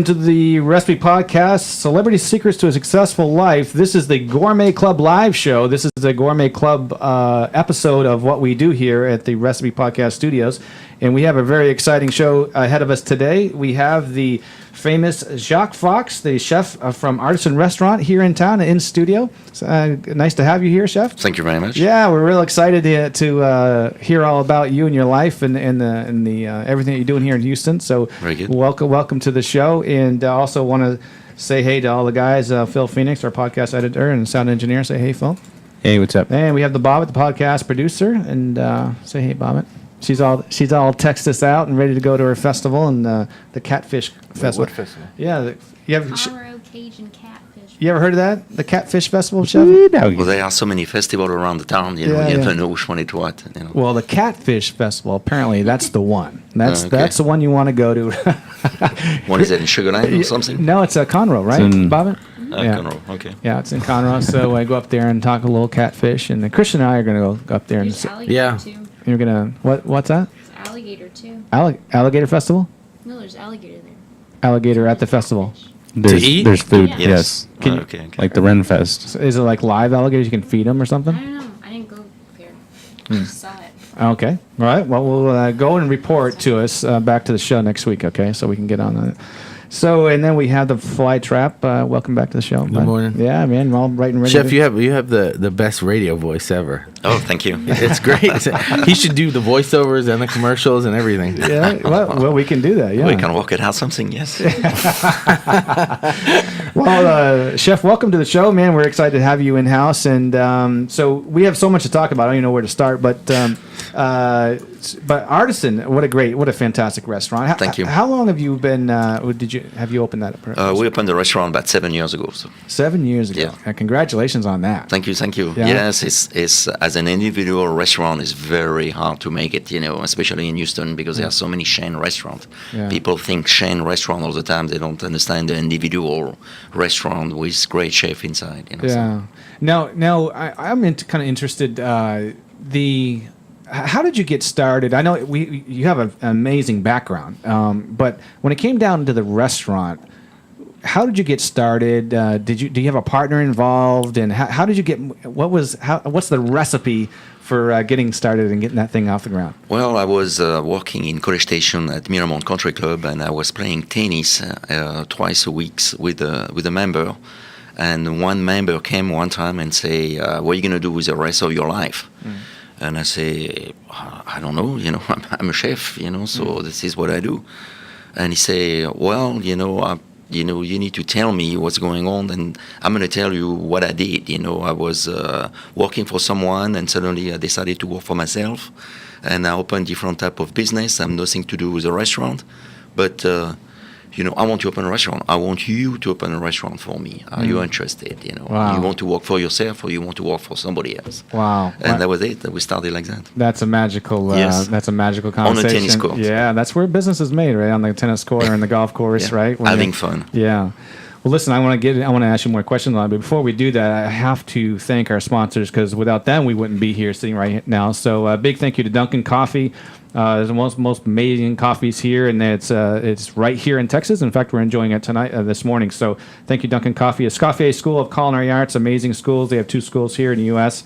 to the Recipe Podcast, Celebrity Secrets to a Successful Life. This is the Gourmet Club live show. This is the Gourmet Club episode of what we do here at the Recipe Podcast studios. And we have a very exciting show ahead of us today. We have the famous Jacques Fox, the chef from Artisan Restaurant here in town, in studio. Nice to have you here, Chef. Thank you very much. Yeah, we're real excited to hear all about you and your life and the everything that you're doing here in Houston. So, very good. Welcome to the show, and also want to say hey to all the guys. Phil Phoenix, our podcast editor and sound engineer. Say hey, Phil. Hey, what's up? And we have the Bobbit, the podcast producer, and say hey, Bobbit. She's all texted us out and ready to go to her festival and the Catfish Festival. What festival? Yeah, Colorado Cajun Catfish. You ever heard of that? The Catfish Festival, Chef? Well, there are so many festivals around the town. You never know which one is what. Well, the Catfish Festival, apparently, that's the one. That's the one you want to go to. What is it, in Sugar Land or something? No, it's Conroe, right, Bobbin? Yeah. Conroe, okay. Yeah, it's in Conroe. So I go up there and talk a little catfish, and then Christian and I are going to go up there and too. You're gonna what's that? There's alligator too. Alligator Festival? No, there's alligator there. Alligator at the festival. There's food, Yeah. yes. Okay. Like the Ren Fest. So is it like live alligators? You can feed them or something? I don't know. I didn't go there. I just saw it. Okay. All right. Well, we'll go and report to us back to the show next week, okay? So we can get on that. So, and then we have the Fly Trap. Welcome back to the show. Good morning. Yeah, man. We're all right and ready. Chef, you have the best radio voice ever. Oh, thank you. It's great. He should do the voiceovers and the commercials and everything. Yeah. Well, we can do that. Yeah. We can work it out something, yes. Well, Chef, welcome to the show, man. We're excited to have you in house, and so we have so much to talk about. I don't even know where to start, but Artisan, what a fantastic restaurant. Thank you. How long have you been? Have you opened that up? We opened the restaurant about 7 years ago. So. 7 years ago. Yeah. Congratulations on that. Thank you. Yeah. Yes, it's as an individual restaurant, it's very hard to make it. Especially in Houston because there are so many chain restaurants. Yeah. People think chain restaurant all the time. They don't understand the individual restaurant with great chef inside. Yeah. Now, I'm kind of interested. How did you get started? I know you have an amazing background, but when it came down to the restaurant, how did you get started? Do you have a partner involved? And how did you get? What's the recipe for getting started and getting that thing off the ground? Well, I was working in College Station at Miramont Country Club, and I was playing tennis twice a week with a member. And one member came one time and say, "What are you going to do with the rest of your life?" And I say, "I don't know. I'm a chef. So this is what I do." And he say, "Well, you need to tell me what's going on, and I'm going to tell you what I did. I was working for someone, and suddenly I decided to work for myself, and I opened different type of business. I'm nothing to do with a restaurant, but I want to open a restaurant. I want you to open a restaurant for me. Are you interested? Wow. You want to work for yourself, or you want to work for somebody else?" Wow. And that was it. We started like that. That's a magical. Yes. That's a magical conversation. On a tennis court. Yeah, that's where business is made, right? On the tennis court or in the golf course, Yeah. right? Having fun. Yeah. Well, listen, I want to ask you more questions on it, but before we do that, I have to thank our sponsors because without them, we wouldn't be here sitting right now. So, a big thank you to Dunkin' Coffee. There's the most amazing coffees here, and it's right here in Texas. In fact, we're enjoying it tonight, this morning. So, thank you, Dunkin' Coffee. Escoffier School of Culinary Arts, amazing schools. They have 2 schools here in the U.S.,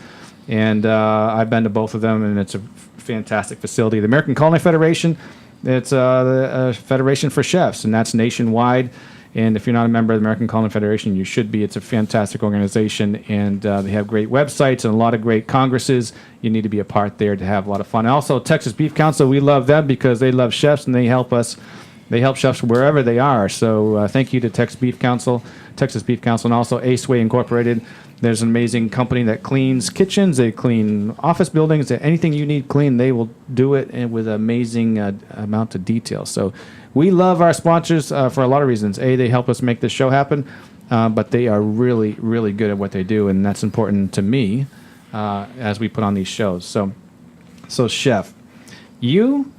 and I've been to both of them, and it's a fantastic facility. The American Culinary Federation, it's the federation for chefs, and that's nationwide. And if you're not a member of the American Culinary Federation, you should be. It's a fantastic organization, and they have great websites and a lot of great congresses. You need to be a part there to have a lot of fun. Also, Texas Beef Council, we love them because they love chefs, and they help us. They help chefs wherever they are. So thank you to Texas Beef Council, and also Aceway Incorporated. There's an amazing company that cleans kitchens. They clean office buildings. Anything you need clean, they will do it and with amazing amount of detail. So we love our sponsors for a lot of reasons. They help us make this show happen, but they are really, really good at what they do, and that's important to me as we put on these shows. So Chef, you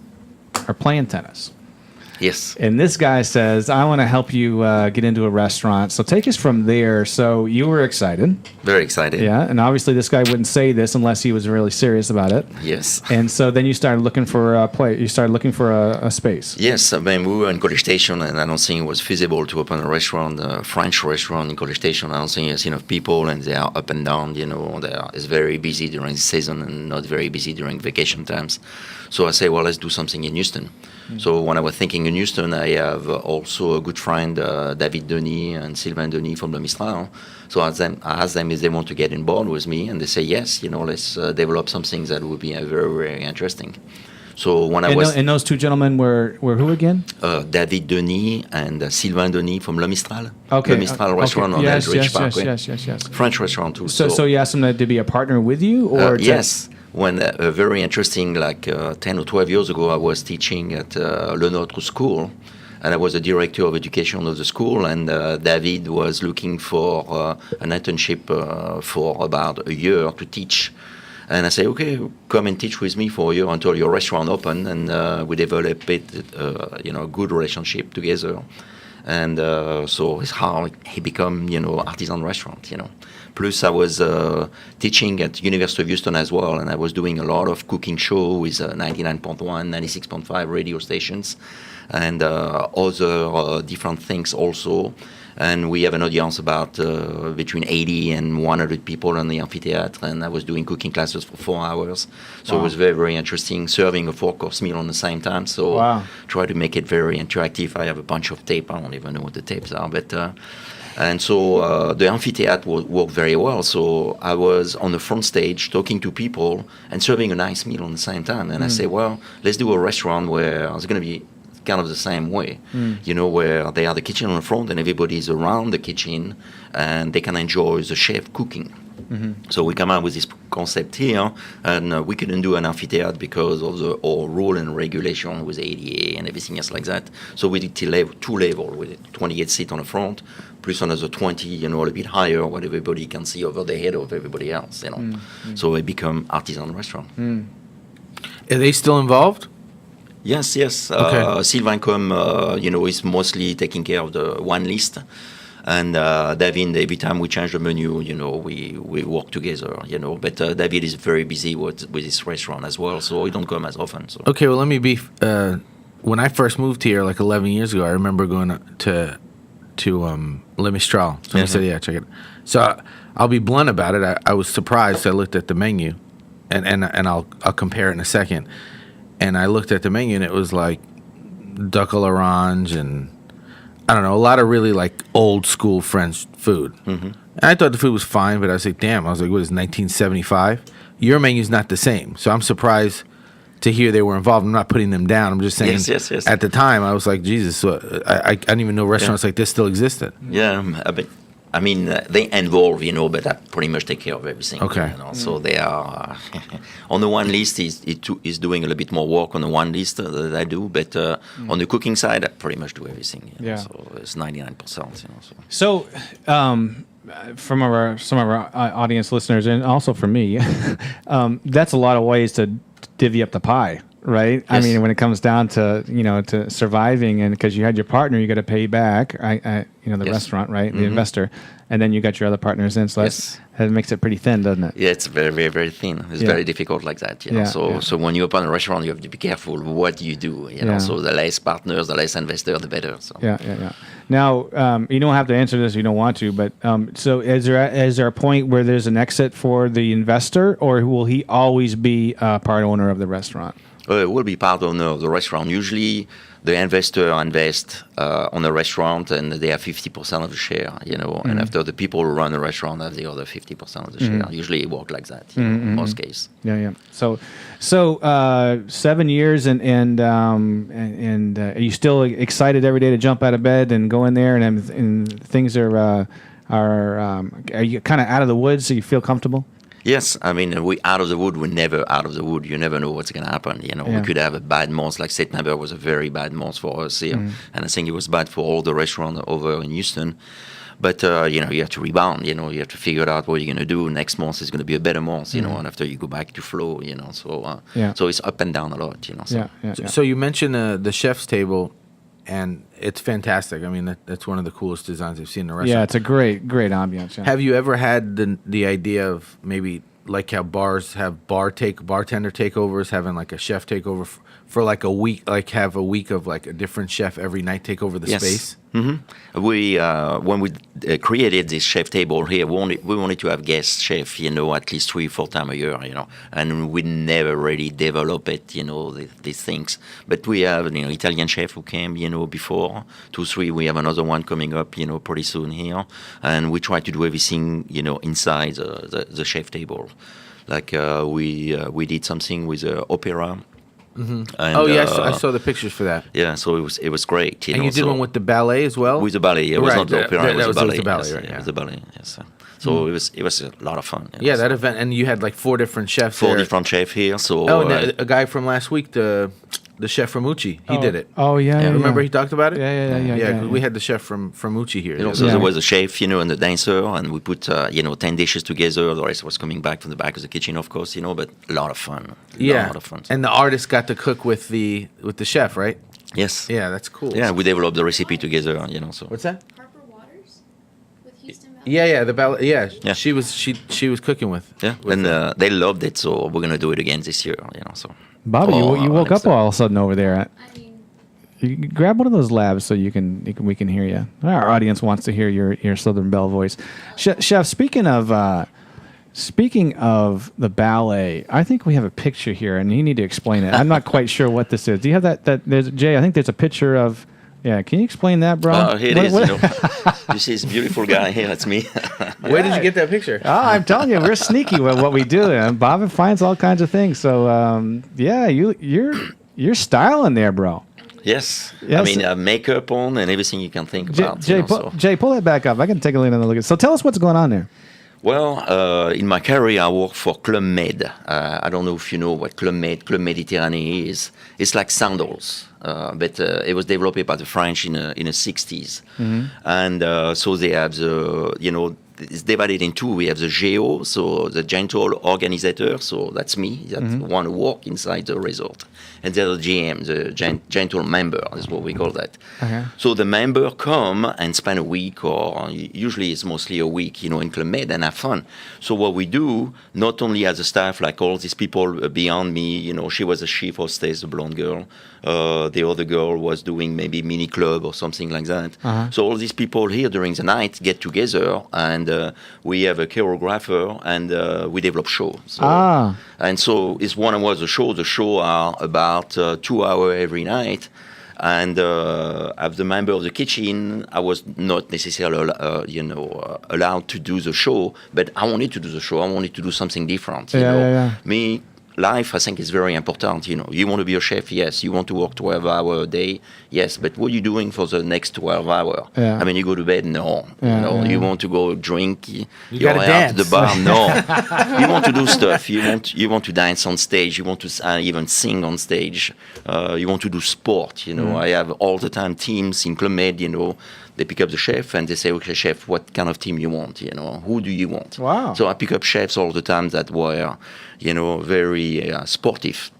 are playing tennis. Yes. And this guy says, I want to help you get into a restaurant. So take us from there. So you were excited. Very excited. Yeah. And obviously this guy wouldn't say this unless he was really serious about it. Yes. And so then you started looking for a place. You started looking for a space. Yes, I mean, we were in College Station, and I don't think it was feasible to open a restaurant, a French restaurant in College Station. I don't think there's enough people, and they are up and down. It's very busy during the season and not very busy during vacation times. So I say, well, let's do something in Houston. So when I was thinking in Houston, I have also a good friend, David Denis and Sylvain Denis from Le Mistral. So I asked them if they want to get on board with me, and they say yes. Let's develop something that would be very, very interesting. So when And those two gentlemen were who again? David Denis and Sylvain Denis from Le Mistral. Okay. Le Mistral restaurant on yes, Eldridge Parkway. yes. French restaurant too. So you asked them to be a partner with you, or yes. When very interesting, like 10 or 12 years ago, I was teaching at Le Notre School, and I was the director of education of the school, and David was looking for an internship for about a year to teach. And I say, okay, come and teach with me for a year until your restaurant open, and we developed a good relationship together. And so it's how he become, artisan restaurant, Plus, I was teaching at University of Houston as well, and I was doing a lot of cooking show with 99.1, 96.5 radio stations, and other different things also. And we have an audience about between 80 and 100 people in the amphitheater, and I was doing cooking classes for 4 hours. So It was very, very interesting, serving a 4-course meal on the same time. So try to make it very interactive. I have a bunch of tape. I don't even know what the tapes are, but... And so the amphitheater worked very well. So I was on the front stage talking to people and serving a nice meal on the same time. And I say, well, let's do a restaurant where it's going to be kind of the same way, where they have the kitchen on the front and everybody is around the kitchen and they can enjoy the chef cooking. So we come up with this concept here, and we couldn't do an amphitheater because of the rule and regulation with ADA and everything else like that. So we did two levels with 28 seats on the front, plus another 20, a little bit higher, what everybody can see over the head of everybody else, So it become artisan restaurant. Are they still involved? Yes. Okay. Sylvain is mostly taking care of the wine list. And David, every time we change the menu, we work together, But David is very busy with his restaurant as well, so he don't come as often. So. Okay, well, let me be... when I first moved here, like 11 years ago, I remember going to Le Mistral. Somebody said, yeah, check it. So I'll be blunt about it. I was surprised. I looked at the menu, and I'll compare it in a second. And I looked at the menu, and it was like duck à l'orange and... I don't know, a lot of really like old school French food. And I thought the food was fine, but I was like, damn, what is 1975? Your menu's not the same. So I'm surprised to hear they were involved. I'm not putting them down. I'm just saying yes. At the time, I was like, Jesus, I didn't even know restaurants like this still existed. Yeah, but I mean, they involve, but I pretty much take care of everything. Okay. So they are on the one list. Is doing a little bit more work on the one list that I do, but on the cooking side, I pretty much do everything. So it's 99%. So, from some of our audience listeners, and also for me, that's a lot of ways to divvy up the pie. Right. Yes. I mean, when it comes down to, to surviving, and because you had your partner, you got to pay back, the restaurant, right? The investor. And then you got your other partners in. So that makes it pretty thin, doesn't it? Yeah, it's very, very, very thin. It's very difficult like that. So when you open a restaurant, you have to be careful what you do. So the less partners, the less investor, the better. So. Yeah. Now, you don't have to answer this if you don't want to, but so is there a point where there's an exit for the investor, or will he always be a part owner of the restaurant? It will be part owner of the restaurant. Usually, the investor invest on the restaurant, and they have 50% of the share. And after the people who run the restaurant have the other 50% of the share. Usually, it works like that. In most cases. Yeah. So 7 years, and are you still excited every day to jump out of bed and go in there, and things are you kind of out of the woods, so you feel comfortable? Yes, I mean, we out of the wood. We're never out of the wood. You never know what's going to happen. We could have a bad month, like September was a very bad month for us here. And I think it was bad for all the restaurants over in Houston. But, you have to rebound, you have to figure out what you're going to do. Next month is going to be a better month, and after you go back to flow, so it's up and down a lot, So. So you mentioned the chef's table. and it's fantastic. I mean, that's one of the coolest designs I've seen in a restaurant. Yeah, it's a great ambiance. Yeah. Have you ever had the idea of maybe like how bars have bartender takeovers, having like a chef takeover for like a week, like have a week of like a different chef every night take over the space? We when we created this chef table here, we wanted to have guest chef, at least 3-4 times a year, and we never really develop it, these things. But we have Italian chef who came, before 2-3. We have another one coming up, pretty soon here, and we try to do everything, inside the chef table. Like we did something with opera. And, I saw the pictures for that. Yeah, so it was great. And you did one with the ballet as well? With the ballet, it was not the opera, it was the ballet. Yes, right? Yeah. It was the ballet, yes. So it was a lot of fun. Yeah, that event, and you had like 4 different chefs. 4 different chefs here. So and a guy from last week, the chef from Uchi, he did it. Oh yeah. Remember he talked about it? Yeah. We had the chef from Uchi here. So there was a chef, and the dancer, and we put 10 dishes together. The rest was coming back from the back of the kitchen, of course, but a lot of fun. Yeah, a lot of fun. And the artist got to cook with the chef, right? Yes. Yeah, that's cool. Yeah, we developed the recipe together, So. What's that? Harper Waters with Houston Valley. Yeah, the ballet. Yeah, Yeah. she was cooking with. Yeah, and they loved it, so we're gonna do it again this year, So. Bobby, you woke up all of a sudden over there. I mean, You grab one of those labs so we can hear you. Our audience wants to hear your Southern Belle voice. Chef, speaking of the ballet, I think we have a picture here, and you need to explain it. I'm not quite sure what this is. Do you have that? There's Jay. I think there's a picture of. Yeah, can you explain that, bro? Here it is. You see this beautiful guy here. That's me. Where did you get that picture? Oh, I'm telling you, we're sneaky with what we do. And Bob finds all kinds of things. So, you're styling there, bro. Yes. Yes. I mean, makeup on and everything you can think about. Jay, pull that back up. I can take a look at it. So tell us what's going on there. Well, in my career, I work for Club Med. I don't know if you know what Club Méditerranée is. It's like sandals, but it was developed by the French in the 60s. And so they have it's divided in 2. We have the GO, so the gentle organizer, so that's me, that want to work inside the resort. And there's the GM, the gentle member, is what we call that. Okay. So the member come and spend a week, or usually it's mostly a week, in Club Med and have fun. So what we do, not only as a staff, like all these people beyond me, she was a chief hostess, a blonde girl. The other girl was doing maybe mini club or something like that. So all these people here during the night get together, and we have a choreographer, and we develop shows. So, and so it's 1 hour the show. The show are about 2 hours every night. And as the member of the kitchen, I was not necessarily, allowed to do the show, but I wanted to do the show. I wanted to do something different. Me, life, I think, is very important. You want to be a chef, yes. You want to work 12 hours a day, yes. But what are you doing for the next 12 hours? Yeah. I mean, you go to bed, no. You want to go drink, you gotta out dance. to the bar, no. You want to do stuff. You want to dance on stage. You want to even sing on stage. You want to do sport. I have all the time teams in Club Med. They pick up the chef and they say, okay, chef, what kind of team you want? Who do you want? Wow. So I pick up chefs all the time that were, very sportive.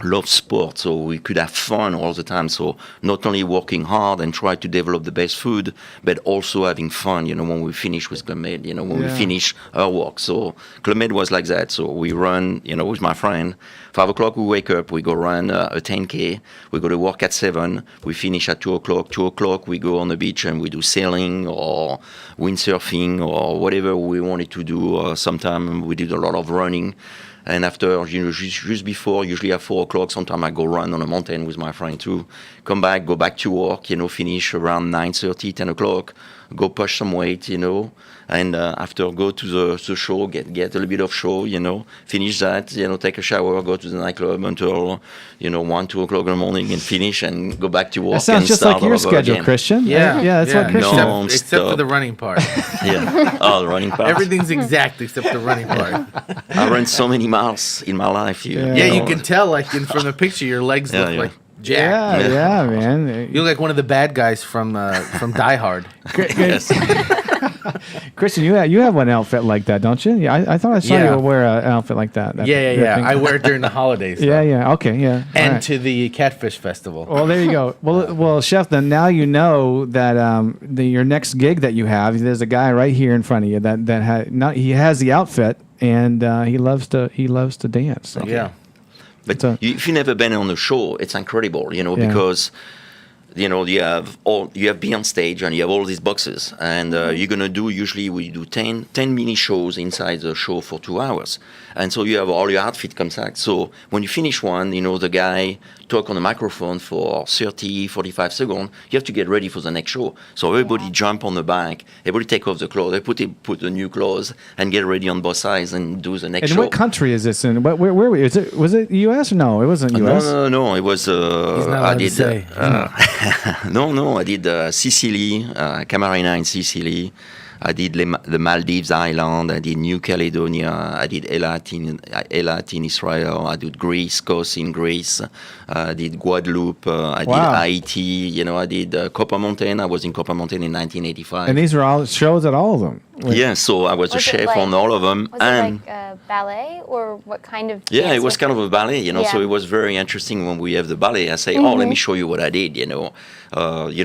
Love sport, so we could have fun all the time. So not only working hard and try to develop the best food, but also having fun, when we finish with Club Med, when we finish our work. So Club Med was like that. So we run, with my friend. 5 o'clock we wake up, we go run a 10K, we go to work at 7, we finish at 2 o'clock. 2 o'clock we go on the beach and we do sailing or windsurfing or whatever we wanted to do. Sometimes we did a lot of running. And after, just before, usually at 4 o'clock, sometimes I go run on a mountain with my friend too. Come back, go back to work, finish around 9:30, 10 o'clock, go push some weight, and after go to the show, get a little bit of show, finish that, take a shower, go to the nightclub until, 1, 2 o'clock in the morning and finish and go back to work. That sounds and just start like your over schedule, again. Christian. Yeah, that's what Christian. No. Except for the running part. Yeah. Oh, the running part. Everything's exact except the running part. I ran so many miles in my life. Yeah, know. you can tell, like from the picture, your legs look like Jack. Yeah, man. You look like one of the bad guys from Die Hard. Yes. Christian, you have one outfit like that, don't you? Yeah, I thought I saw Yeah. you wear an outfit like that. Yeah. I wear it during the holidays. Yeah. Okay, yeah. And All right. to the Catfish Festival. Well, there you go. Well, Chef, then now you know that your next gig that you have, there's a guy right here in front of you he has the outfit and he loves to dance. So. Yeah. But So- if you've never been on a show, it's incredible, Yeah. because you have be on stage and you have all these boxes, and you're gonna do usually we do 10 mini shows inside the show for 2 hours, and so you have all your outfit comes out. So when you finish one, the guy talk on the microphone for 30, 45 seconds. You have to get ready for the next show. So everybody jump on the back, everybody take off the clothes, they put the new clothes and get ready on both sides and do the next And show. what country is this in? Where was it U.S. or no? It wasn't U.S. No. It was. He's not allowed to say. No. I did Sicily, Camarina in Sicily. I did the Maldives Island. I did New Caledonia. I did Eilat in Israel. I did Greece, Kos in Greece. I did Guadeloupe. I did Haiti. I did Copper Mountain. I was in Copper Mountain in 1985. And these are all shows at all of them. Yeah, so I was a Was it chef like- on all of them. Was it like a ballet or what kind of? Yeah, dance it was kind of a ballet, so Yeah. it was very interesting when we have the ballet. I say, let me show you what I did,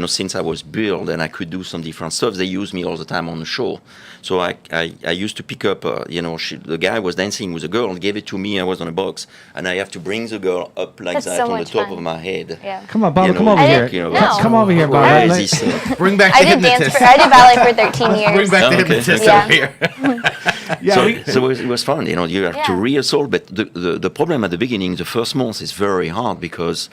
since I was built and I could do some different stuff, they use me all the time on the show. So I used to pick up, the guy was dancing with a girl, gave it to me, I was on a box, and I have to bring the girl up like That's that so on the much top fun. of my head. Yeah. Come on, Bob. Come over I here. didn't- no. Come over here, Bob. Where Let- is this? Bring back I the did dance. hypnotist. I did ballet for 13 years. Bring back the Okay. hypnotist Yeah. over here. Yeah, So it was fun, you have to Yeah. rehearsal, but the problem at the beginning, the first month is very hard because,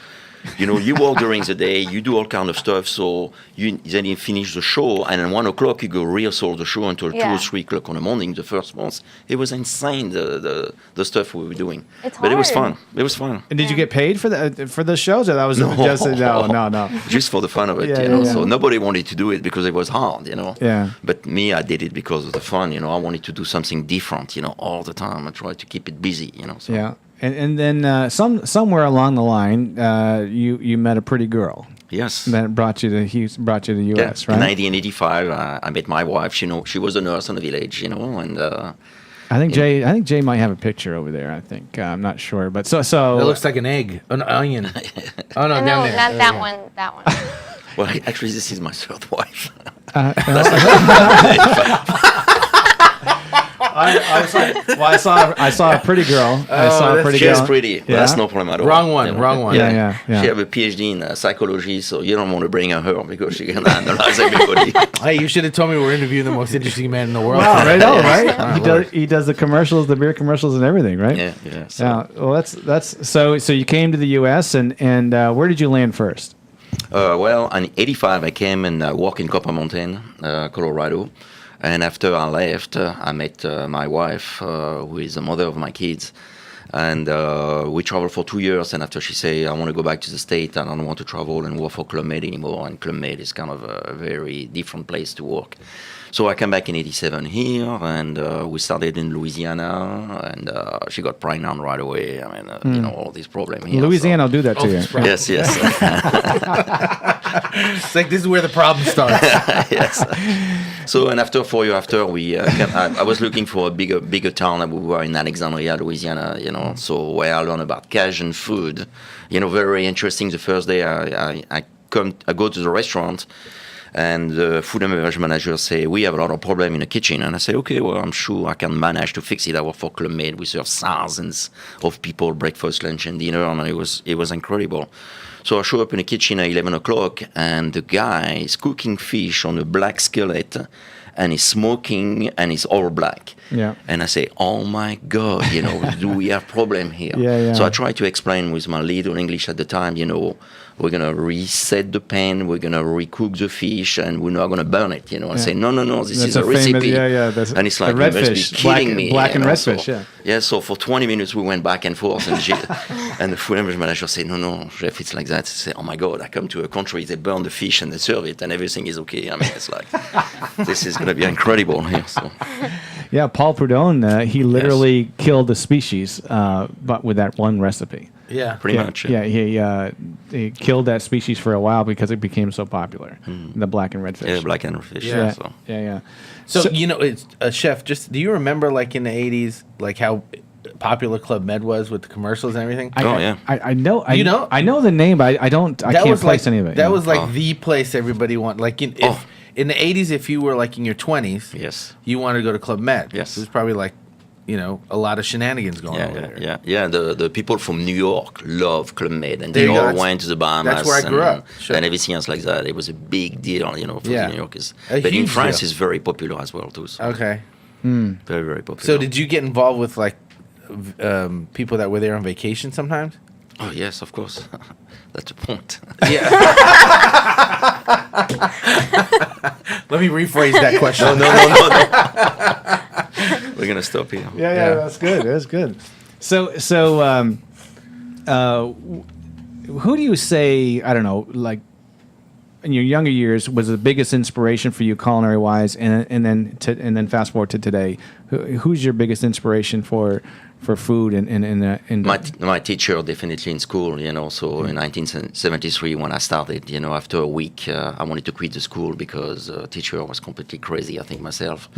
you work during the day, you do all kind of stuff, so then you finish the show, and at 1 o'clock you go rehearsal the show until 2 Yeah. or 3 o'clock in the morning, the first month. It was insane, the stuff we were doing. It's But it was hard. fun. It was fun. And did you get paid for the shows, or that was just no? Just for the fun of it, Yeah. So nobody wanted to do it because it was hard, Yeah. But me, I did it because of the fun, I wanted to do something different, all the time. I tried to keep it busy, So. Yeah. And then somewhere along the line, you met a pretty girl Yes. that brought you to the Yeah. U.S. In Right? 1985, I met my wife. She was a nurse in the village, and I think Jay might have a picture over there. I think I'm not sure, but so That looks like an egg, an onion. Oh no, No, down there. not that one. That one. well, actually, this is my third wife. I saw a pretty girl. I saw a pretty She's girl. pretty. Yeah. That's no problem at all. Wrong one, wrong one. Yeah. She have a PhD in psychology, so you don't want to bring her because she can analyze everybody. Hey, you should have told me we're interviewing the most interesting man in the world. Wow, right on, right? Wow, He does the commercials, the beer commercials, and everything, right? Yeah. So, Yeah. Well, that's so you came to the U.S. and where did you land first? well, in '85, I came and worked in Copper Mountain, Colorado. And after I left, I met my wife, who is the mother of my kids. And we traveled for 2 years. And after she said, I want to go back to the States, I don't want to travel and work for Club Med anymore. And Club Med is kind of a very different place to work. So I came back in '87 here, and we started in Louisiana. And she got pregnant right away. I mean, all these problems here. Louisiana will do that to you. So. Yes. It's like this is where the problem starts. Yes. So, and after 4 years after, I was looking for a bigger town. We were in Alexandria, Louisiana, so where I learned about Cajun food. Very interesting. The first day I go to the restaurant, and the food and beverage manager say, we have a lot of problem in the kitchen. And I say, okay, well, I'm sure I can manage to fix it. I work for Club Med. We serve thousands of people, breakfast, lunch, and dinner, and it was incredible. So I show up in the kitchen at 11 o'clock, and the guy is cooking fish on a black skillet, and he's smoking, and it's all black. Yeah. And I say, oh my God, do we have problem here? Yeah. So I try to explain with my little English at the time, we're going to reset the pan, we're going to recook the fish, and we're not going to burn it, I say, no, this That's is a famous- recipe. That's And it's the like, red you must fish, be kidding me. black and red so, fish, yeah. Yeah, so for 20 minutes we went back and forth, and the food and beverage manager said, no, chef, it's like that. I say, oh my God, I come to a country, they burn the fish and they serve it, and everything is okay. I mean, it's like, this is going to be incredible here. So. Yeah, Paul Prudhomme, he literally killed the species, but with that one recipe. Yeah. Pretty much. Yeah, he killed that species for a while because it became so popular. The black and red fish. Yeah, black and fish. Yeah. So. Yeah. So, you know, it's a chef. Just do you remember, like in the '80s, like how popular Club Med was with the commercials and everything? I know. You know? I know the name, but I don't. I That can't was place like any of it. that was like the place everybody wanted. Like in the '80s, if you were like in your 20s, Yes. you wanted to go to Club Med. Yes. There's probably like, you know, a lot of shenanigans going on over there. Yeah. The people from New York love Club Med, and There they you go. all went to the Bahamas. That's where I grew up. Sure. And everything else like that. It was a big deal, you know, for Yeah. the New Yorkers. A But in huge France, deal. it's very popular as well too. So Okay. very, very popular. So did you get involved with like people that were there on vacation sometimes? Oh yes, of course. That's the point. Yeah. Let me rephrase that question. No. We're gonna stop here. Yeah, that's good. That's good. So, who do you say? I don't know, like in your younger years, was the biggest inspiration for you culinary wise, and then fast forward to today, who's your biggest inspiration for food in My teacher definitely in school, you know. So in 1973, when I started, you know, after a week, I wanted to quit the school because teacher was completely crazy. I think myself,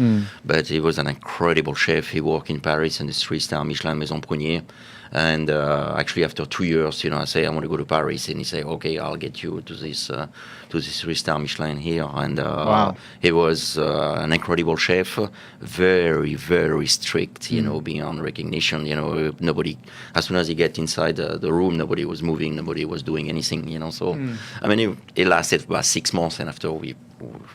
but he was an incredible chef. He worked in Paris in the 3-star Michelin Maison Prunier. And actually, after 2 years, you know, I say I want to go to Paris, and he say, "Okay, I'll get you to this 3-star Michelin here." And Wow. he was an incredible chef, very, very strict, you know, beyond recognition. You know, nobody, as soon as he get inside the room, nobody was moving, nobody was doing anything. You know, so I mean, it lasted about 6 months, and after we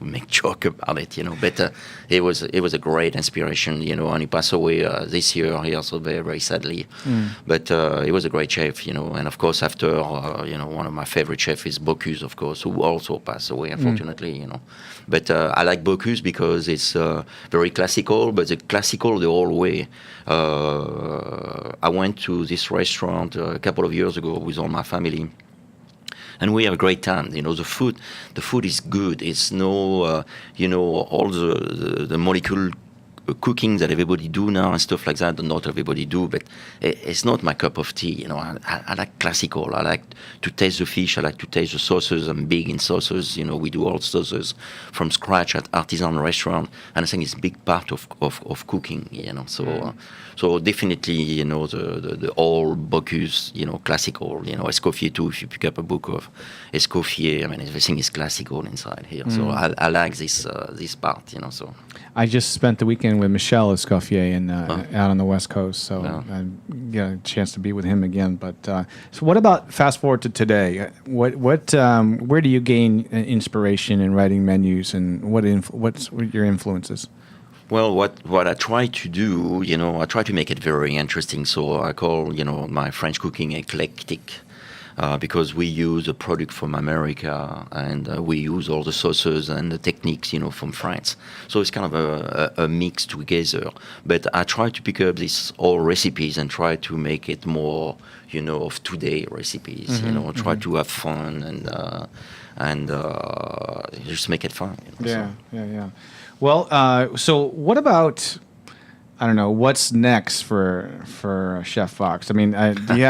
make joke about it, you know. But it was a great inspiration, you know. And he passed away this year. He also very, very sadly. But he was a great chef, you know. And of course, after you know, one of my favorite chefs is Bocuse, of course, who also passed away, unfortunately, you know. But I like Bocuse because it's very classical, but it's classical the whole way. I went to this restaurant a couple of years ago with all my family. And we have a great time. You know, the food is good. It's no, you know, all the molecule cooking that everybody do now and stuff like that. Not everybody do, but it's not my cup of tea. You know, I like classical. I like to taste the fish. I like to taste the sauces. I'm big in sauces. You know, we do all sauces from scratch at Artisan restaurant, and I think it's a big part of cooking. You know, so definitely, you know, the old Bocuse, you know, classical. You know, Escoffier too. If you pick up a book of Escoffier, I mean, everything is classical inside here. So I like this part. You know, so. I just spent the weekend with Michel Escoffier out on the West Coast, so I got a chance to be with him again. But so, what about fast forward to today? Where do you gain inspiration in writing menus, and what's your influences? Well, what I try to do, you know, I try to make it very interesting. So I call, you know, my French cooking eclectic. Because we use a product from America, and we use all the sauces and the techniques, you know, from France. So it's kind of a mix together. But I try to pick up these old recipes and try to make it more, you know, of today recipes. You know, try to have fun and just make it fun. You know, Yeah. Well, so what about? I don't know what's next for Chef Fox. I mean, do you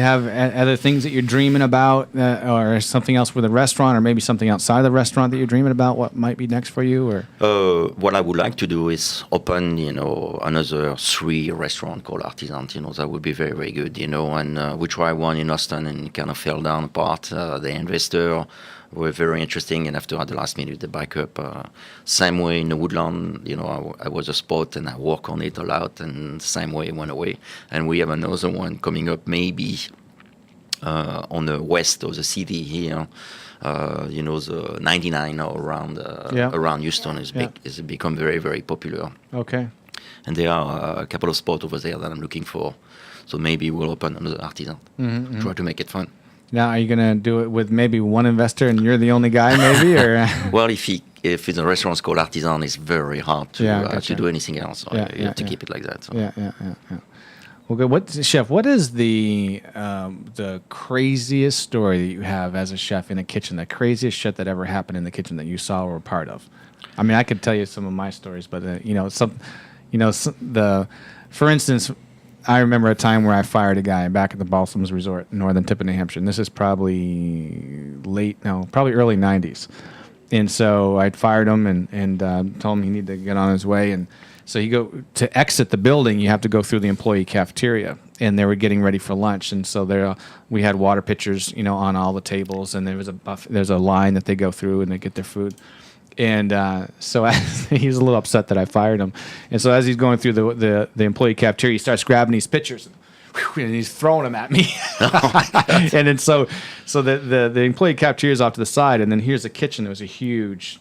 have other things that you're dreaming about, or something else with a restaurant, or maybe something outside of the restaurant that you're dreaming about? What might be next for you? Or what I would like to do is open, you know, another 3 restaurant called Artisans. You know, that would be very, very good. You know, and we tried one in Austin and it kind of fell down apart. The investor were very interesting, and after at the last minute they back up. Same way in the Woodland, you know, I was a spot and I work on it a lot, and same way it went away. And we have another one coming up maybe on the west of the city here. You know, the 99 around Houston is become very, very popular. okay. And there are a couple of spots over there that I'm looking for. So maybe we'll open another Artisan. Try to make it fun. Now, are you gonna do it with maybe one investor and you're the only guy, maybe, or? Well, if it's a restaurant called Artisan, it's very hard to gotcha. to do anything else. So you have to keep it like that. So. Yeah. Well, good. Chef, what is the craziest story that you have as a chef in a kitchen? The craziest shit that ever happened in the kitchen that you saw or were part of? I mean, I could tell you some of my stories, but you know, For instance, I remember a time where I fired a guy back at the Balsams Resort in northern tip of New Hampshire. And this is probably probably early 90s. And so I'd fired him and told him he needed to get on his way. And so to exit the building, you have to go through the employee cafeteria. And they were getting ready for lunch. And so we had water pitchers, on all the tables. And there's a line that they go through and they get their food. And so he was a little upset that I fired him. And so as he's going through the employee cafeteria, he starts grabbing these pitchers, and he's throwing them at me. And then so the employee cafeteria is off to the side, and then here's a kitchen. There was a huge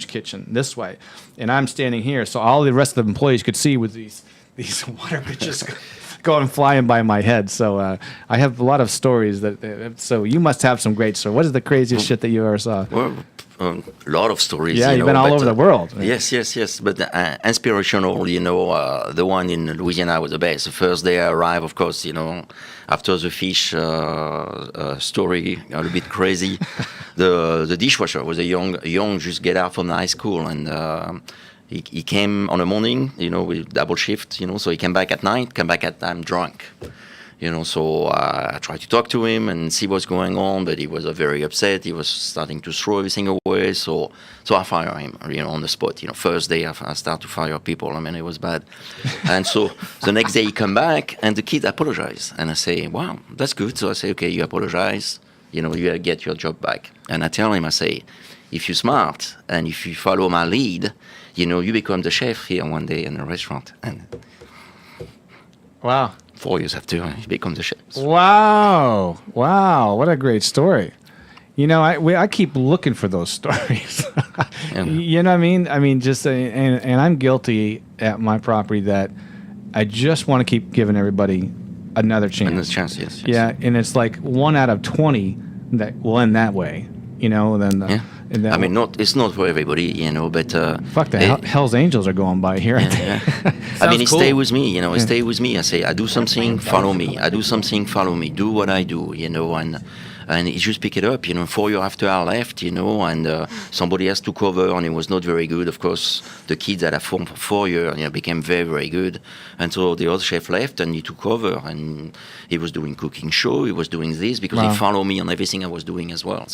kitchen this way, and I'm standing here, so all the rest of the employees could see with these water pitchers going flying by my head. So I have a lot of stories so you must have some great stories. What is the craziest shit that you ever saw? Well, a lot of stories. Yeah, you've been all over the world. Right? Yes. But inspirational, the one in Louisiana was the best. The first day I arrived, of course, after the fish story got a bit crazy. The dishwasher was a young, just get out from high school, and he came on the morning, with double shift, so he came back at night, came back at time drunk. So I tried to talk to him and see what's going on, but he was very upset. He was starting to throw everything away. So I fired him, on the spot. First day I start to fire people. I mean, it was bad. And so the next day he come back and the kid apologized. And I say, wow, that's good. So I say, okay, you apologize. You get your job back. And I tell him, I say, if you're smart and if you follow my lead, you become the chef here one day in a restaurant. And wow. 4 years after, he becomes the chef. Wow, what a great story. I keep looking for those stories. You know what I mean? I mean, just and I'm guilty at my property that I just want to keep giving everybody another chance. Another chance, yes. Yeah, and it's like 1 out of 20 that will end that way. Yeah. I mean, it's not for everybody, but fuck the Hell's Angels are going by here. Yeah. I mean, he stay with me, he stay with me. I say, I do something, follow me. I do something, follow me. Do what I do, and he just pick it up. 4 years after I left, and somebody has to cover, and it was not very good. Of course, the kids that I formed for 4 years, became very, very good. And so the other chef left, and he took over, and he was doing cooking show. He was doing this because he followed me on everything I was doing as well.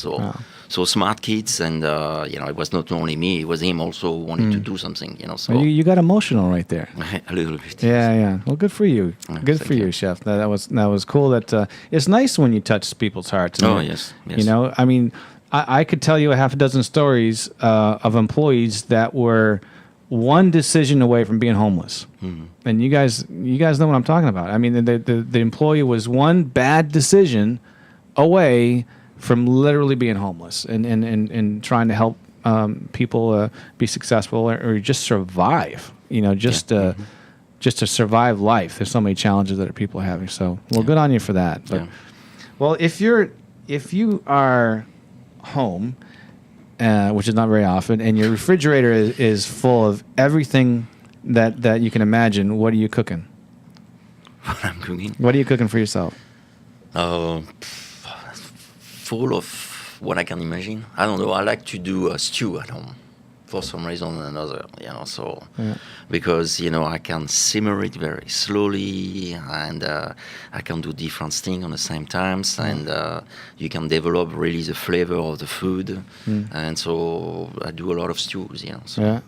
So smart kids, and it was not only me; it was him also wanting to do something. So you got emotional right there. A little bit. Yeah. Well, good for you. Good for you, chef. That was cool. That it's nice when you touch people's hearts. Oh, yes. I mean, I could tell you a half a dozen stories of employees that were one decision away from being homeless. Mm-hmm. And you guys know what I'm talking about. I mean, the employee was one bad decision away from literally being homeless and trying to help people be successful or just survive. Just to survive life. There's so many challenges that people are having. So, good on you for that. But, well, if you are home, which is not very often, and your refrigerator is full of everything that you can imagine, what are you cooking? What I'm cooking? What are you cooking for yourself? Full of what I can imagine. I don't know. I like to do a stew at home for some reason or another, because, I can simmer it very slowly, and I can do different things on the same times, and you can develop really the flavor of the food, and so I do a lot of stews, So.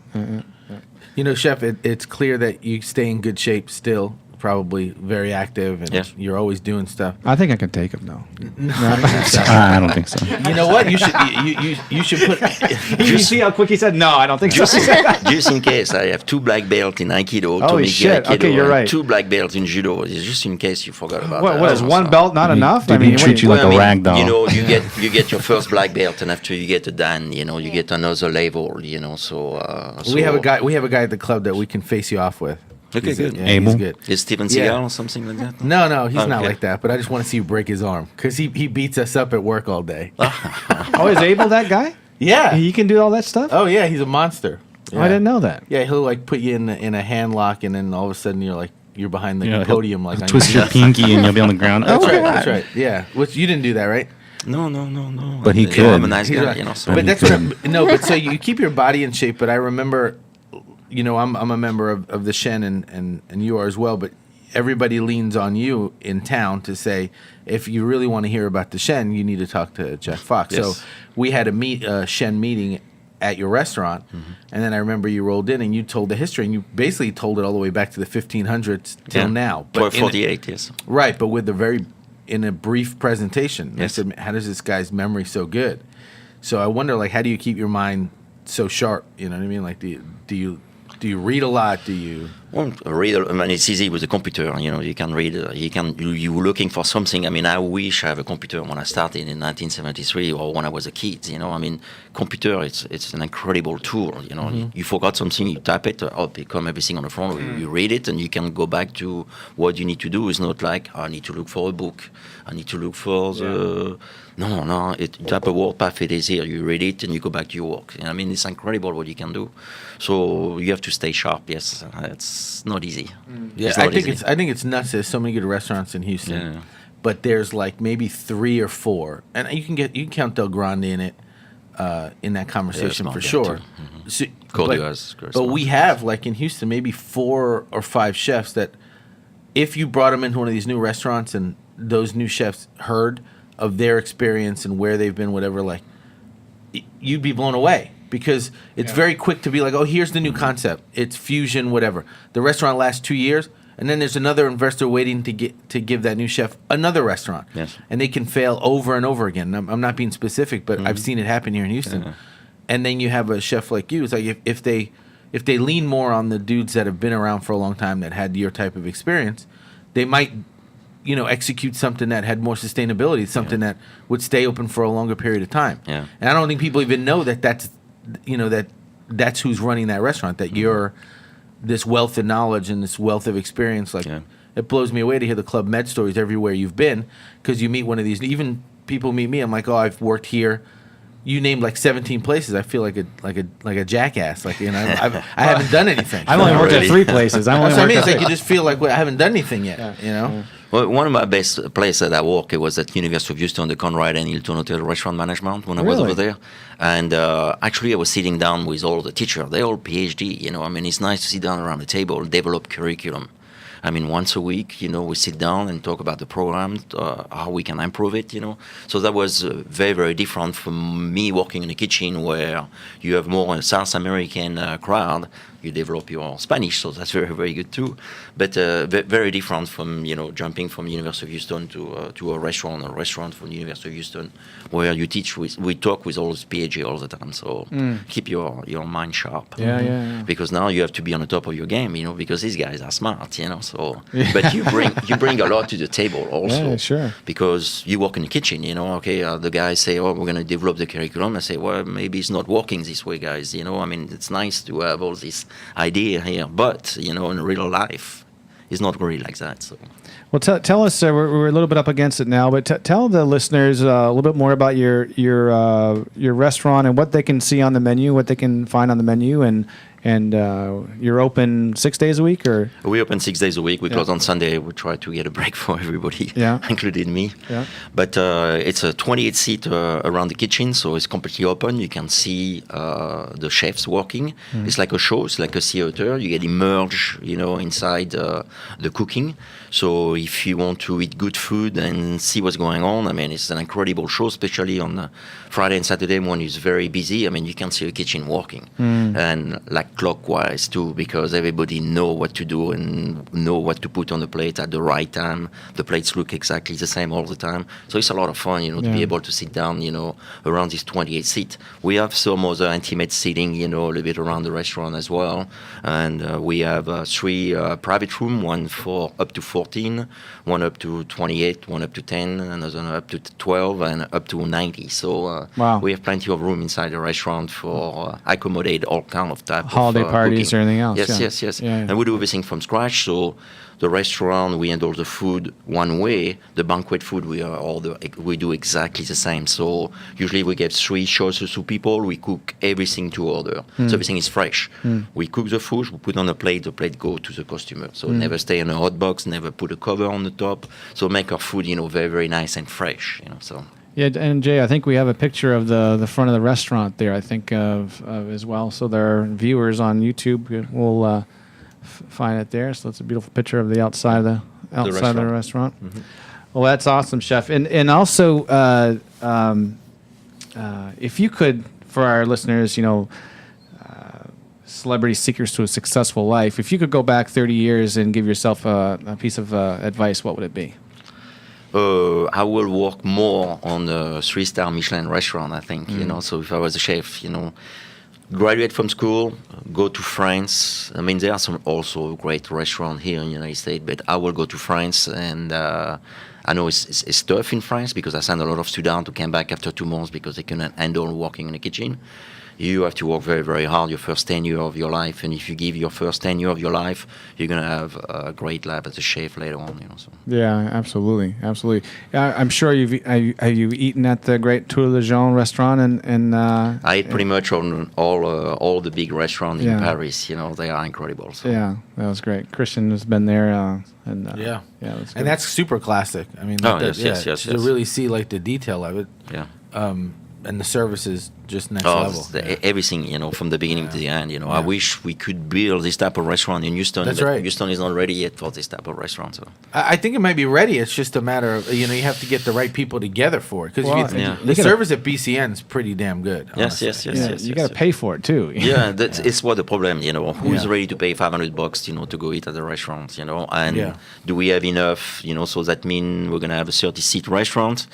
Yeah. Chef, it's clear that you stay in good shape still. Probably very active, and you're always doing stuff. I think I can take him though. I don't think so. You know what? You should put. You see how quick he said no? I don't think so. Just in case, I have 2 black belts in Aikido. Holy shit! Aikido, okay, you're right. 2 black belts in Judo. It's just in case you forgot about that. What is one belt not enough? Did he treat you like a rag doll? You get your first black belt, and after you get a dan, you get another level. So we have a guy at the club that we can face you off with. Okay, good. Yeah, Abel? he's good. Is Steven Seagal or something like that? No, he's not like that. But I just want to see you break his arm because he beats us up at work all day. Oh, is Abel that guy? Yeah, he can do all that stuff. Oh yeah, he's a monster. Yeah. Oh, I didn't know that. Yeah, he'll put you in a hand lock, and then all of a sudden you're behind the podium like he'll twist your pinky and you'll be on the ground. That's right. Yeah, which you didn't do that, right? No. But he could. I'm a nice guy, so. But that's what. But so you keep your body in shape. But I remember I'm a member of the Shen and you are as well, but everybody leans on you in town to say, if you really want to hear about the Shen, you need to talk to Jack Fox. Yes. So we had a Shen meeting at your restaurant, and then I remember you rolled in and you told the history, and you basically told it all the way back to the 1500s till now. But 1248, yes. Right, but with in a brief presentation. Yes. I said, how does this guy's memory so good? So I wonder, like, how do you keep your mind so sharp? You know what I mean? Like, do you read a lot? Do you? Well, read. I mean, it's easy with a computer. You can read. You're looking for something. I mean, I wish I have a computer when I started in 1973 or when I was a kid. I mean, computer. It's an incredible tool. You forgot something, you type it, become everything on the front. You read it, and you can go back to what you need to do. It's not like I need to look for a book. I need to look for the. No. You type a word path. It is here. You read it, and you go back to your work. I mean, it's incredible what you can do. So you have to stay sharp. Yes, it's not easy. Yeah, It's not I think it's nuts. There's so many good restaurants in Houston, Yeah. but there's like maybe 3 or 4, and you can count Del Grande in it in that conversation small for guy sure. too. So, Cordial's but we have like in Houston maybe 4 or 5 chefs that if you brought them into one of these new restaurants and those new chefs heard of their experience and where they've been, whatever, like you'd be blown away. Because it's very quick to be like, oh, here's the new concept. It's fusion, whatever. The restaurant lasts 2 years, and then there's another investor waiting to give that new chef another restaurant. Yes. And they can fail over and over again. I'm not being specific, but I've seen it happen here in Houston. Yeah. And then you have a chef like you. It's like if they lean more on the dudes that have been around for a long time that had your type of experience, they might execute something that had more sustainability, something that would stay open for a longer period of time. Yeah. And I don't think people even know that's who's running that restaurant, that you're this wealth of knowledge and this wealth of experience. Like, it blows me away to hear the Club Med stories everywhere you've been, because you meet one of these, even people meet me, I'm like, oh, I've worked here. You named like 17 places. I feel like a jackass. Like, I haven't done anything. I've only worked at Really? 3 places. I've only That's what I worked mean. at It's like 3. you just feel like, well, I haven't done anything yet. Well, one of my best places that I worked, it was at University of Houston, the Conrad and Hilton Hotel Restaurant Management when I was Really? over there. And actually, I was sitting down with all the teachers. They're all PhD, I mean, it's nice to sit down around the table, develop curriculum. I mean, once a week, we sit down and talk about the program, how we can improve it, So that was very, very different from me working in the kitchen where you have more a South American crowd. You develop your Spanish, so that's very, very good too. But very different from, jumping from University of Houston to a restaurant from the University of Houston, where you teach we talk with all the PhD all the time. So keep your mind sharp. Yeah. Because now you have to be on the top of your game, because these guys are smart, So, but you bring a lot to the table also. Yeah, sure. Because you work in the kitchen, Okay, the guys say, oh, we're going to develop the curriculum. I say, well, maybe it's not working this way, guys. I mean, it's nice to have all this idea here, but in real life, it's not really like that. So, Well, tell us. We're a little bit up against it now, but tell the listeners a little bit more about your restaurant and what they can see on the menu, what they can find on the menu, and you're open 6 days a week, or we open 6 days a week. We close on Sunday. We try to get a break for everybody, including me. Yeah. But it's a 28-seat around the kitchen, so it's completely open. You can see the chefs working. It's like a show. It's like a theater. You get immersed, inside the cooking. So if you want to eat good food and see what's going on, I mean, it's an incredible show, especially on Friday and Saturday when it's very busy. I mean, you can see a kitchen working, and like clockwise too, because everybody know what to do and know what to put on the plate at the right time. The plates look exactly the same all the time. So it's a lot of fun, to be able to sit down, around this 28 seat. We have some other intimate seating, a little bit around the restaurant as well. And we have 3 private rooms, one for up to 14, one up to 28, one up to 10, another up to 12, and up to 90. So we have plenty of room inside the restaurant for accommodate all kind of type holiday of parties cooking. or anything else. Yes. Yeah. And we do everything from scratch. So the restaurant, we handle the food one way. The banquet food, we do exactly the same. So usually we get 3 choices to people. We cook everything to order. So everything is fresh. We cook the food, we put on a plate. The plate go to the customer. So never stay in a hot box, never put a cover on the top. So make our food, very, very nice and fresh. So. Yeah, and Jay, I think we have a picture of the front of the restaurant there. I think of as well. So there are viewers on YouTube will find it there. So it's a beautiful picture of the outside of the restaurant. Mm-hmm. Well, that's awesome, Chef. And also, if you could, for our listeners, celebrity seekers to a successful life, if you could go back 30 years and give yourself a piece of advice, what would it be? I will work more on a 3-star Michelin restaurant, I think, so if I was a chef, graduate from school, go to France. I mean, there are some also great restaurants here in the United States, but I will go to France, and I know it's tough in France because I send a lot of students to come back after 2 months because they cannot handle working in the kitchen. You have to work very, very hard your first 10 years of your life, and if you give your first 10 years of your life, you're going to have a great life as a chef later on. So. Yeah, absolutely. I'm sure have you eaten at the great Tour de Jean restaurant and I ate pretty much on all the big restaurants in Paris. They are incredible. So. Yeah, that was great. Christian has been there, and and that's super classic. I mean, yes. To really see like the detail of it. Yeah. And the service is just next level. Everything, from the beginning to the end. I wish we could build this type of restaurant in Houston. That's but right. Houston is not ready yet for this type of restaurant. So. I think it might be ready. It's just a matter of, you have to get the right people together for it. Because the service at BCN is pretty damn good. Yes. You got to pay for it too. Yeah, it's what the problem. Who's ready to pay $500? To go eat at the restaurant. And do we have enough? So that means we're gonna have a 30-seat restaurant.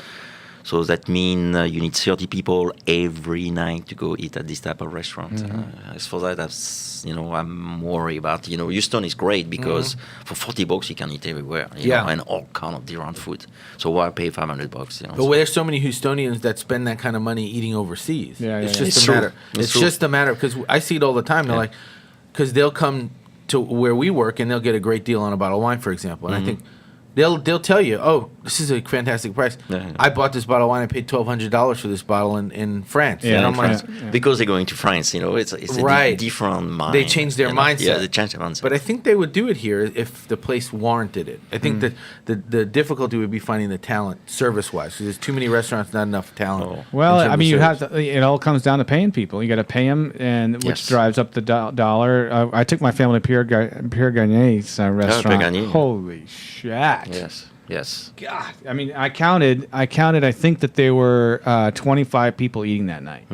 So that means you need 30 people every night to go eat at this type of restaurant. Mm-hmm. As for that, I'm worried about. Houston is great because for $40 you can eat everywhere. And all kind of different food. So why pay $500? But there's so many Houstonians that spend that kind of money eating overseas. It's just It's a true. matter. It's just a matter because I see it all the time. They're like, because they'll come to where we work and they'll get a great deal on a bottle of wine, for example. And I think. They'll tell you, oh, this is a fantastic price. I bought this bottle of wine. I paid $1,200 for this bottle in France. Yeah, and I'm like, because they're going to France. It's a different mind. They changed their mindset. Yeah, they changed their mindset. But I think they would do it here if the place warranted it. I think that the difficulty would be finding the talent service-wise. Because there's too many restaurants, not enough talent. Well, I mean, you have to. It all comes down to paying people. You got to pay them, and which drives up the dollar. I took my family to Pierre Garnier's restaurant. Pierre Garnier. Holy shit! Yes. God, I mean, I counted. I think that there were 25 people eating that night,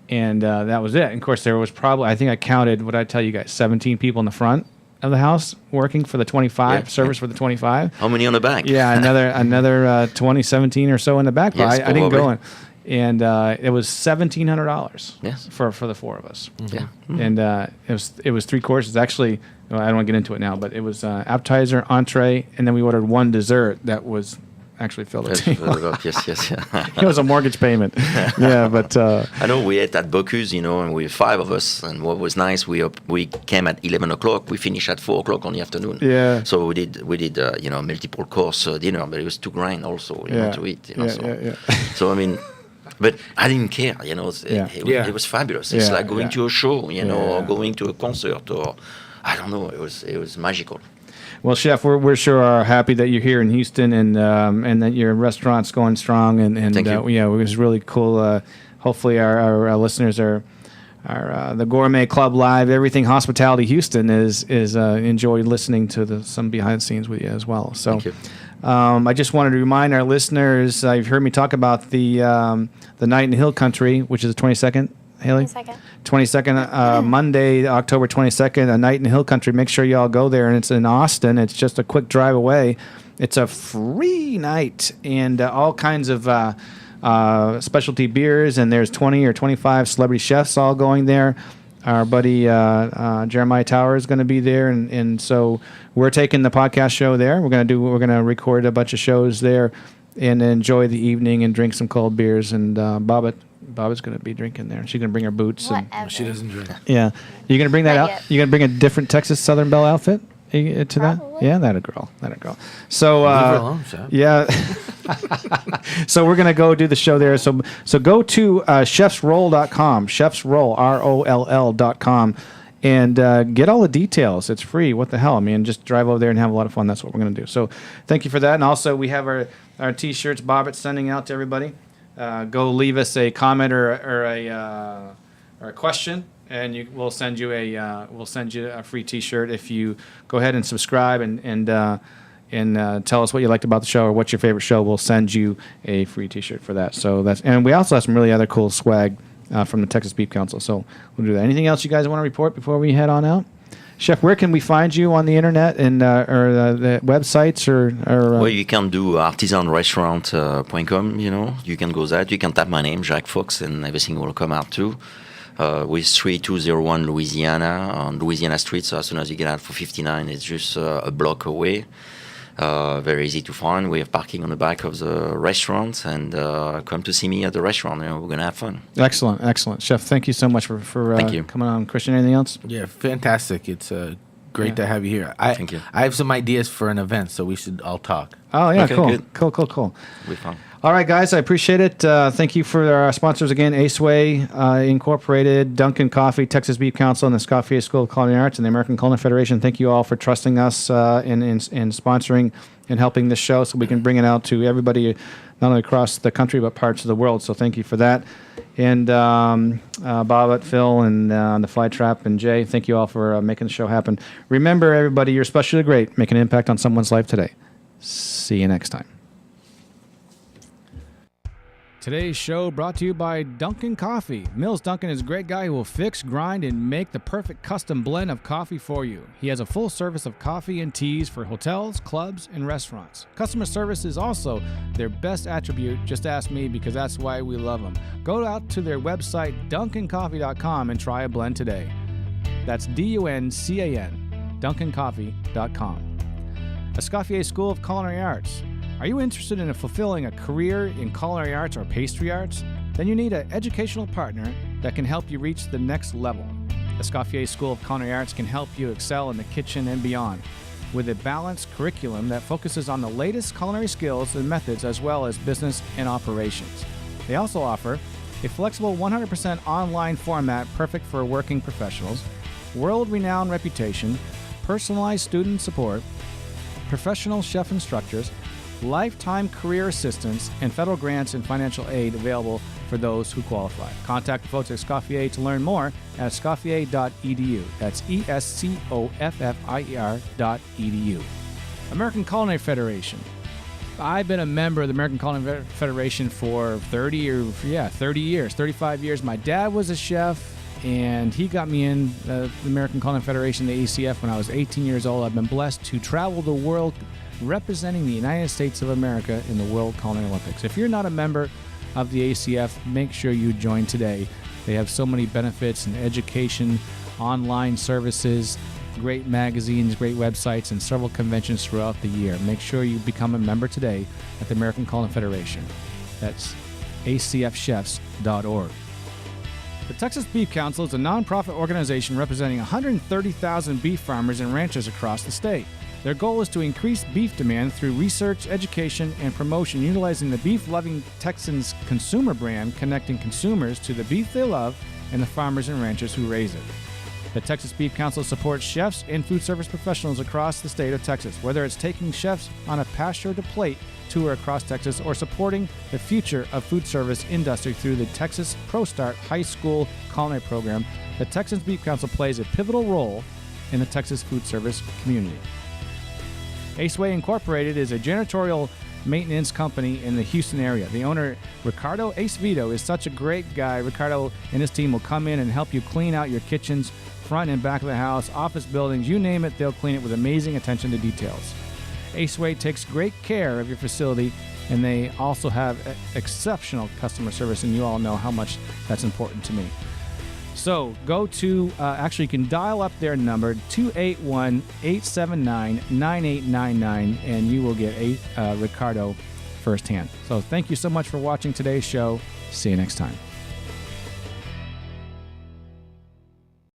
and that was it. And of course, there was probably. I think I counted. What did I tell you guys? 17 people in the front of the house working for the 25 service for the 25. How many on the back? Yeah, another 20, 17 or so in the back. Yes, I didn't go in. And it was $1,700. Yes. For the four of us. Yeah. And it was 3 courses. Actually, I don't want to get into it now, but it was appetizer, entree, and then we ordered one dessert that was actually filled the table. Yes. It was a mortgage payment. Yeah, but I know we ate at Bocuse, and we were 5 of us, and what was nice, we came at 11 o'clock, we finished at 4 o'clock on the afternoon. Yeah. So we did multiple course dinner, but it was $2,000 also to eat. So I mean. But I didn't care, it was fabulous. It's like going to a show, or going to a concert, or I don't know. It was magical. Well, Chef, we're sure are happy that you're here in Houston and that your restaurant's going strong and Thank you. It was really cool. Hopefully, our listeners are the Gourmet Club Live, everything Hospitality Houston is enjoyed listening to some behind the scenes with you as well. So. Thank you. I just wanted to remind our listeners, you've heard me talk about the Night in Hill Country, which is the 22nd, Haley? 22nd, Monday, October 22nd, a Night in Hill Country. Make sure you all go there, and it's in Austin. It's just a quick drive away. It's a free night, and all kinds of specialty beers, and there's 20 or 25 celebrity chefs all going there. Our buddy Jeremiah Tower is going to be there, and so we're taking the podcast show there. We're going to record a bunch of shows there, and enjoy the evening and drink some cold beers. And Bobbitt's going to be drinking there. She's going to bring her boots. Whatever. She doesn't drink. Yeah, you're going to bring that Not out. yet. You're going to bring a different Texas Southern Belle outfit to that. Probably. Yeah, that a girl. So Leave her alone, Chef. yeah. So we're gonna go do the show there. So go to chefsroll.com, chefsroll ROLL.com, and get all the details. It's free. What the hell? I mean, just drive over there and have a lot of fun. That's what we're gonna do. So thank you for that. And also we have our T-shirts. Bobbitt's sending out to everybody. go leave us a comment or a question, and we'll send you a free T-shirt if you go ahead and subscribe and tell us what you liked about the show or what's your favorite show. We'll send you a free T-shirt for that. So and we also have some really other cool swag from the Texas Beef Council. So we'll do that. Anything else you guys want to report before we head on out? Chef, where can we find you on the internet and or the websites or Well, you can do artisanrestaurant.com, You can go there. You can type my name, Jacques Fox, and everything will come out too. With 3201 Louisiana on Louisiana Street. So as soon as you get out for 59, it's just a block away. Very easy to find. We have parking on the back of the restaurant, and come to see me at the restaurant. We're going to have fun. Excellent. Chef, thank you so much for Thank you. coming on. Christian, anything else? Yeah, fantastic. It's great to have you here. Thank you. I have some ideas for an event, so we should all talk. Oh, yeah, Okay, cool. good. Cool. It'll be fun. All right, guys, I appreciate it. Thank you for our sponsors again, Aceway Incorporated, Dunkin' Coffee, Texas Beef Council, and the Escoffier School of Culinary Arts, and the American Culinary Federation. Thank you all for trusting us in sponsoring and helping this show so we can bring it out to everybody, not only across the country, but parts of the world. So thank you for that. And Bob, Phil, and the Fly Trap, and Jay, thank you all for making the show happen. Remember, everybody, you're especially great. Make an impact on someone's life today. See you next time. Today's show brought to you by Dunkin' Coffee. Mills Dunkin' is a great guy who will fix, grind, and make the perfect custom blend of coffee for you. He has a full service of coffee and teas for hotels, clubs, and restaurants. Customer service is also their best attribute. Just ask me, because that's why we love them. Go out to their website, dunkincoffee.com, and try a blend today. That's DUNCAN, dunkincoffee.com. Escoffier School of Culinary Arts. Are you interested in fulfilling a career in culinary arts or pastry arts? Then you need an educational partner that can help you reach the next level. Escoffier School of Culinary Arts can help you excel in the kitchen and beyond with a balanced curriculum that focuses on the latest culinary skills and methods as well as business and operations. They also offer a flexible 100% online format perfect for working professionals, world-renowned reputation, personalized student support, professional chef instructors, lifetime career assistance, and federal grants and financial aid available for those who qualify. Contact the folks at Escoffier to learn more at escoffier.edu. That's ESCOFFIER.edu. American Culinary Federation. I've been a member of the American Culinary Federation for 35 years. My dad was a chef, and he got me in the American Culinary Federation, the ACF, when I was 18 years old. I've been blessed to travel the world representing the United States of America in the World Culinary Olympics. If you're not a member of the ACF, make sure you join today. They have so many benefits and education, online services, great magazines, great websites, and several conventions throughout the year. Make sure you become a member today at the American Culinary Federation. That's acfchefs.org. The Texas Beef Council is a nonprofit organization representing 130,000 beef farmers and ranchers across the state. Their goal is to increase beef demand through research, education, and promotion, utilizing the beef-loving Texans consumer brand, connecting consumers to the beef they love and the farmers and ranchers who raise it. The Texas Beef Council supports chefs and food service professionals across the state of Texas, whether it's taking chefs on a pasture-to-plate tour across Texas or supporting the future of food service industry through the Texas ProStart High School Culinary Program. The Texas Beef Council plays a pivotal role in the Texas food service community. Aceway Incorporated is a janitorial maintenance company in the Houston area. The owner, Ricardo Acevedo, is such a great guy. Ricardo and his team will come in and help you clean out your kitchens, front and back of the house, office buildings, you name it, they'll clean it with amazing attention to details. Aceway takes great care of your facility, and they also have exceptional customer service, and you all know how much that's important to me. So go to, actually you can dial up their number, 281-879-9899, and you will get Ricardo firsthand. So thank you so much for watching today's show. See you next time.